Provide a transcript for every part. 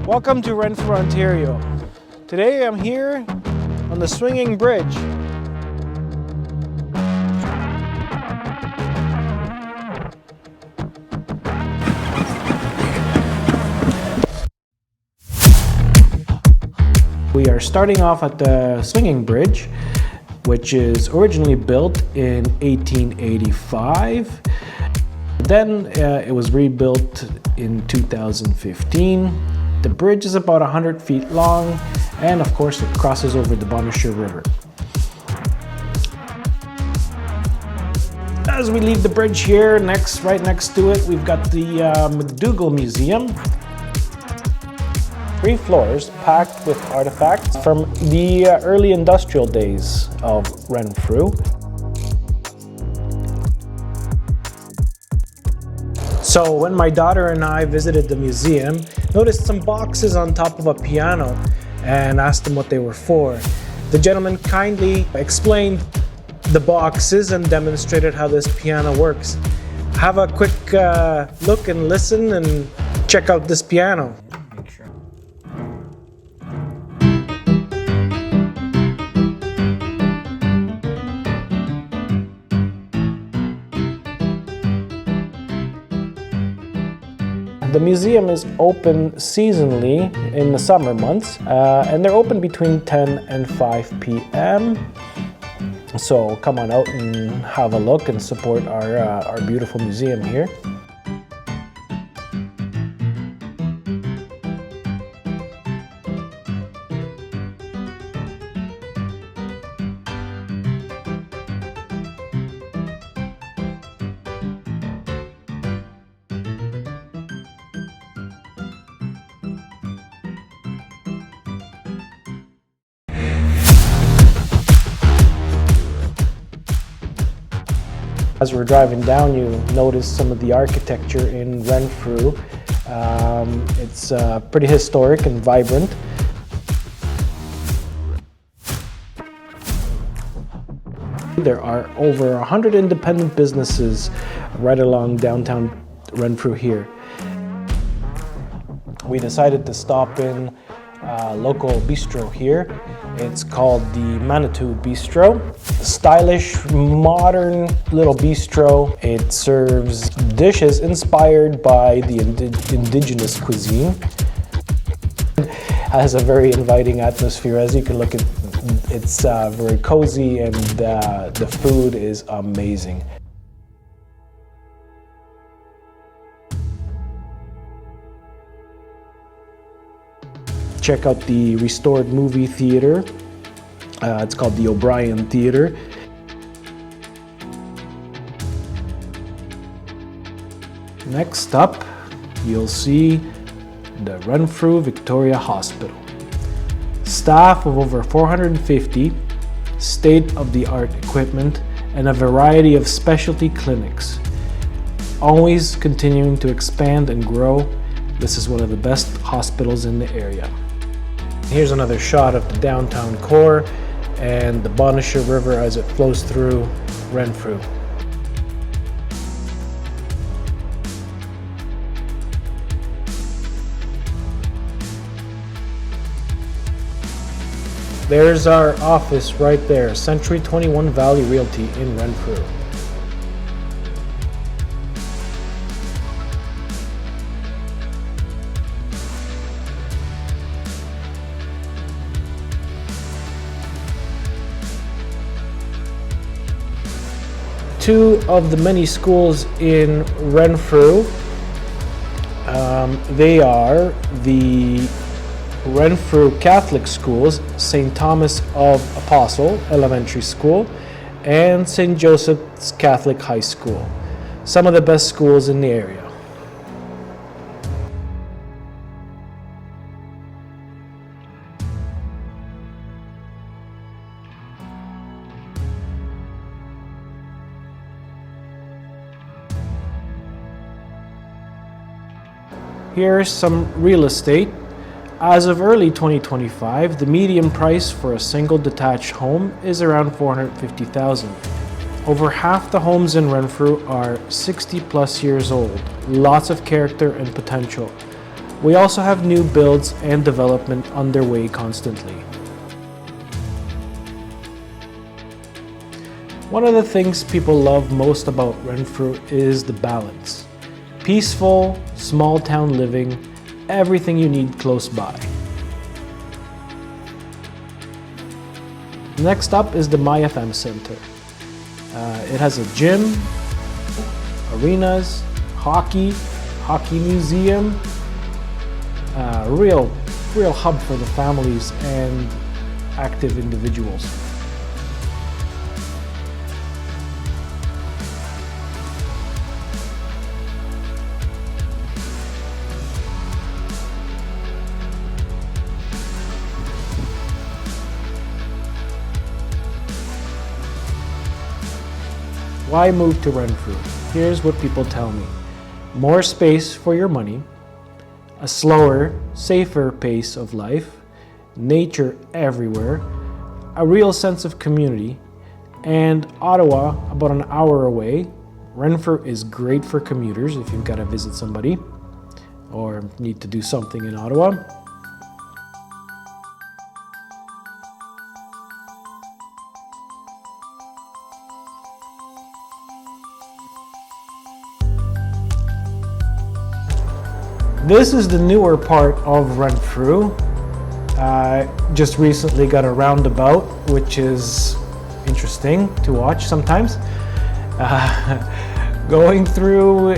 Welcome to Renfrew, Ontario. Today I'm here on the swinging bridge. We are starting off at the swinging bridge, which is originally built in 1885. Then it was rebuilt in 2015. The bridge is about 100 feet long, and of course it crosses over the Manitou River. As we leave the bridge here, right next to it, we've got the McDougall Museum. 3 floors packed with artifacts from the early industrial days of Renfrew. So when my daughter and I visited the museum, noticed some boxes on top of a piano and asked them what they were for. The gentleman kindly explained the boxes and demonstrated how this piano works. Have a quick look and listen and check out this piano. The museum is open seasonally in the summer months, and they're open between 10 and 5 p.m. So come on out and have a look and support our beautiful museum here. As we're driving down, you notice some of the architecture in Renfrew. It's pretty historic and vibrant. There are over 100 independent businesses right along downtown Renfrew here. We decided to stop in a local bistro here. It's called the Manitou Bistro. Stylish, modern little bistro. It serves dishes inspired by the indigenous cuisine. It has a very inviting atmosphere. As you can look at, it's very cozy, and the food is amazing. Check out the restored movie theater. It's called the O'Brien Theater. Next up, you'll see the Renfrew Victoria Hospital. Staff of over 450, state-of-the-art equipment, and a variety of specialty clinics. Always continuing to expand and grow. This is one of the best hospitals in the area. Here's another shot of the downtown core and the Manitou River as it flows through Renfrew. There's our office right there, Century 21 Valley Realty in Renfrew. Two of the many schools in Renfrew. They are the Renfrew Catholic Schools, St. Thomas of Apostle Elementary School, and St. Joseph's Catholic High School. Some of the best schools in the area. Here's some real estate. As of early 2025, the median price for a single detached home is around $450,000. Over half the homes in Renfrew are 60 plus years old. Lots of character and potential. We also have new builds and development underway constantly. One of the things people love most about Renfrew is the balance. Peaceful, small town living, everything you need close by. Next up is the MyFM Center. It has a gym, arenas, hockey museum, real hub for the families and active individuals. Why move to Renfrew? Here's what people tell me. More space for your money, a slower, safer pace of life, nature everywhere, a real sense of community, and Ottawa about an hour away. Renfrew is great for commuters if you've got to visit somebody or need to do something in Ottawa. This is the newer part of Renfrew. Just recently got a roundabout, which is interesting to watch sometimes. Going through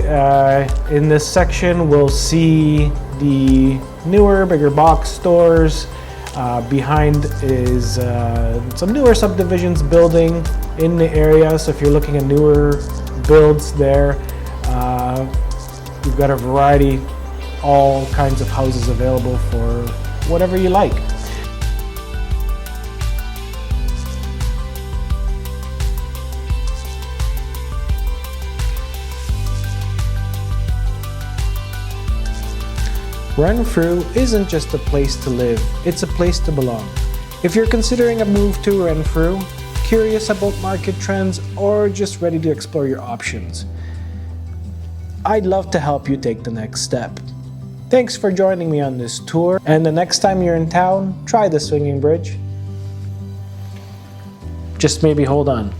in this section, we'll see the newer, bigger box stores. Behind is some newer subdivisions building in the area. So if you're looking at newer builds there, we've got a variety, all kinds of houses available for whatever you like. Renfrew isn't just a place to live, it's a place to belong. If you're considering a move to Renfrew, curious about market trends, or just ready to explore your options, I'd love to help you take the next step. Thanks for joining me on this tour, and the next time you're in town, try the swinging bridge. Just maybe hold on.